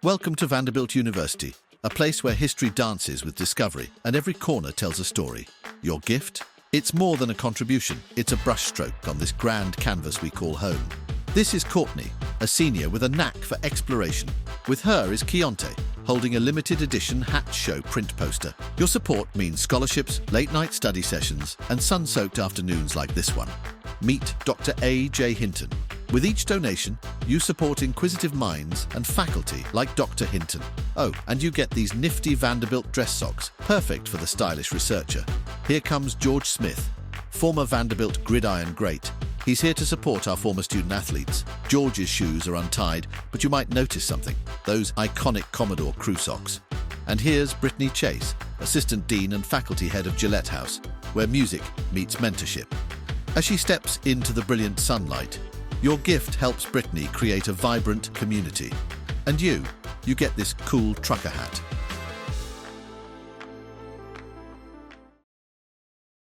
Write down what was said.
Welcome to Vanderbilt University, a place where history dances with discovery and every corner tells a story. Your gift? It's more than a contribution, it's a brushstroke on this grand canvas we call home. This is Courtney, a senior with a knack for exploration. With her is Keontae, holding a limited edition Hatch Show print poster. Your support means scholarships, late-night study sessions, and sun-soaked afternoons like this one. Meet Dr. A.J. Hinton. With each donation, you support inquisitive minds and faculty like Dr. Hinton. Oh, and you get these nifty Vanderbilt dress socks, perfect for the stylish researcher. Here comes George Smith, former Vanderbilt gridiron great. He's here to support our former student athletes. George's shoes are untied, but you might notice something, those iconic Commodore crew socks. And here's Brittany Chase, assistant dean and faculty head of Gillette House, where music meets mentorship. As she steps into the brilliant sunlight, your gift helps Brittany create a vibrant community. And you get this cool trucker hat.